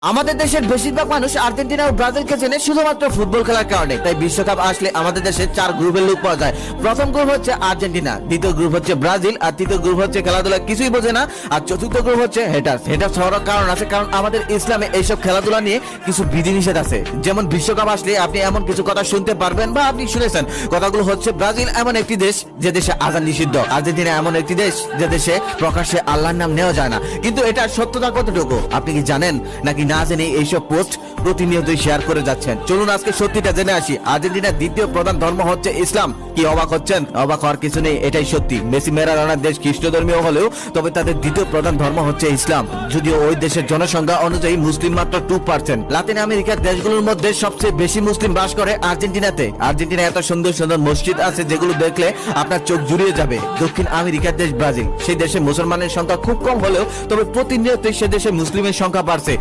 আমাদের দেশের বেশিরভাগ মানুষ আর্জেন্টিনা ও ব্রাজিলকে চেনে শুধুমাত্র ফুটবল খেলার কারণে। তাই বিশ্বকাপ আসলে আমাদের দেশে 4 গ্রুপের লোক পাওয়া যায়। প্রথম গ্রুপ হচ্ছে আর্জেন্টিনা, দ্বিতীয় গ্রুপ হচ্ছে ব্রাজিল, আর তৃতীয় গ্রুপ হচ্ছে খেলাধুলা কিছুই বোঝে না, আর চতুর্থ গ্রুপ হচ্ছে হেটার্স। হেটার্স হওয়ার কারণ আছে, কারণ আমাদের ইসলামে এইসব খেলাধুলা নিয়ে কিছু বিধিনিষেধ আছে। যেমন বিশ্বকাপ আসলে আপনি এমন কিছু কথা শুনতে পারবেন বা আপনি শুনেছেন। কথাগুলো হচ্ছে ব্রাজিল এমন একটি দেশ যে দেশে আযান নিষিদ্ধ, আর্জেন্টিনা এমন একটি দেশ যে দেশে প্রকাশ্যে আল্লাহর নাম নেওয়া যায় না। কিন্তু এটা সত্যতা কতটুকু আপনি কি জানেন, নাকি না জেনে এইসব পোস্ট প্রতিনিয়তই শেয়ার করে যাচ্ছেন? চলুন আজকে সত্যিটা জেনে আসি। আর্জেন্টিনার দ্বিতীয় প্রধান ধর্ম হচ্ছে ইসলাম। কি অবাক হচ্ছেন? অবাক হওয়ার কিছু নেই, এটাই সত্যি। মেসি ম্যারাডোনার দেশ খ্রিস্ট ধর্মীয় হলেও তবে তাদের দ্বিতীয় প্রধান ধর্ম হচ্ছে ইসলাম। যদিও ওই দেশের জনসংখ্যা অনুযায়ী মুসলিম মাত্র 2%। লাতিন আমেরিকার দেশগুলোর মধ্যে সবচেয়ে বেশি মুসলিম বাস করে আর্জেন্টিনাতে। আর্জেন্টিনা এত সুন্দর সুন্দর মসজিদ আছে যেগুলো দেখলে আপনার চোখ জুড়িয়ে যাবে। দক্ষিণ আমেরিকার দেশ ব্রাজিল, সেই দেশে মুসলমানের সংখ্যা খুব কম হলেও তবে প্রতিনিয়তই সে দেশে মুসলিমের সংখ্যা বাড়ছে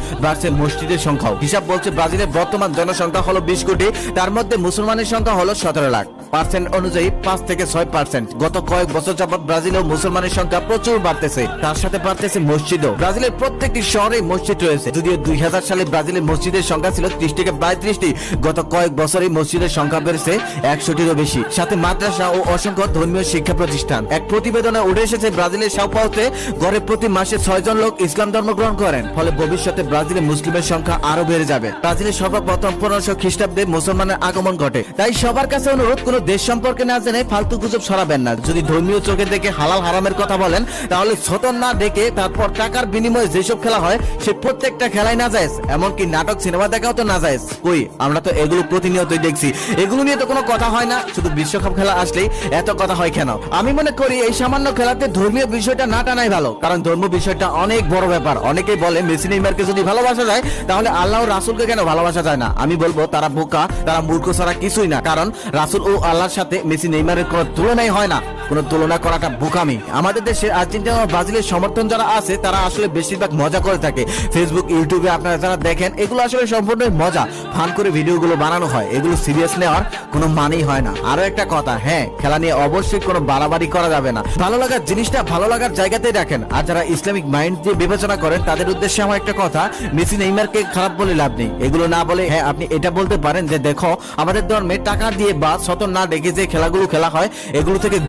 মসজিদের সংখ্যাও। হিসাব বলছে ব্রাজিলের বর্তমান জনসংখ্যা হলো 20 কোটি, তার মধ্যে মুসলমানের সংখ্যা হলো 17 লাখ। পার্সেন্ট অনুযায়ী 5 থেকে 6%। গত কয়েক বছর যাবত ব্রাজিলেও মুসলমানের সংখ্যা প্রচুর বাড়তেছে, তার সাথে বাড়তেছে মসজিদও। ব্রাজিলের প্রত্যেকটি শহরে মসজিদ রয়েছে। যদিও 2000 সালে ব্রাজিলের মসজিদের সংখ্যা ছিল 30 থেকে 32টি, গত কয়েক বছরে মসজিদের সংখ্যা বেড়েছে 100টিরও বেশি, সাথে মাদ্রাসা ও অসংখ্য ধর্মীয় শিক্ষা প্রতিষ্ঠান। এক প্রতিবেদনে উঠে এসেছে ব্রাজিলের সাও পাওতে গড়ে প্রতি মাসে 6 জন লোক ইসলাম ধর্ম গ্রহণ করেন। ফলে ভবিষ্যতে ব্রাজিলে মুসলিমের সংখ্যা আরো বেড়ে যাবে। ব্রাজিলের সর্বপ্রথম 1500 খ্রিস্টাব্দে মুসলমানের আগমন ঘটে। তাই সবার কাছে অনুরোধ, কোন দেশ সম্পর্কে না জেনে ফালতু গুজব ছড়াবেন না। যদি ধর্মীয় চোখে দেখে হালাল হারামের কথা বলেন, তাহলে ছতন না দেখে তারপর টাকার বিনিময়ে যেসব খেলা হয় সে প্রত্যেকটা খেলাই নাজায়েজ। এমনকি নাটক সিনেমা দেখাও তো নাজায়েজ। কই, আমরা তো এগুলো প্রতিনিয়তই দেখছি। এগুলো নিয়ে তো কোনো কথা হয় না, শুধু বিশ্বকাপ খেলা আসলেই এত কথা হয় কেন? আমি মনে করি এই সামান্য খেলাতে ধর্মীয় বিষয়টা না টানাই ভালো, কারণ ধর্ম বিষয়টা অনেক বড় ব্যাপার। অনেকেই বলে মেসি নেইমারকে যদি ভালোবাসা যায় তাহলে আল্লাহ ও রাসূলকে কেন ভালোবাসা যায় না? আমি বলবো তারা বোকা, তারা মূর্খ ছাড়া কিছুই না। কারণ রাসূল ও আল্লাহর সাথে মেসি নেইমারের কোনো তুলনাই হয় না। কোনো তুলনা করাটা বোকামি। আমাদের দেশে আর্জেন্টিনা ও ব্রাজিলের সমর্থন যারা আছে তারা আসলে বেশিরভাগ মজা করে থাকে। ফেসবুক, ইউটিউবে আপনারা যারা দেখেন, এগুলো আসলে সম্পূর্ণ মজা, ফান করে ভিডিওগুলো বানানো হয়। এগুলো সিরিয়াস নেওয়ার কোনো মানেই হয় না। আরো একটা কথা, হ্যাঁ, খেলা নিয়ে অবশ্যই কোনো বাড়াবাড়ি করা যাবে না। ভালো লাগার জিনিসটা ভালো লাগার জায়গাতেই রাখেন। আর যারা ইসলামিক মাইন্ড দিয়ে বিবেচনা করেন তাদের উদ্দেশ্যে আমার একটা কথা, মেসি নেইমারকে খারাপ বলে লাভ নেই। এগুলো না বলে হ্যাঁ আপনি এটা বলতে পারেন যে দেখো, আমাদের ধর্মে টাকা দিয়ে বা ছতন না দেখে যে খেলাগুলো খেলা হয় এগুলো থেকে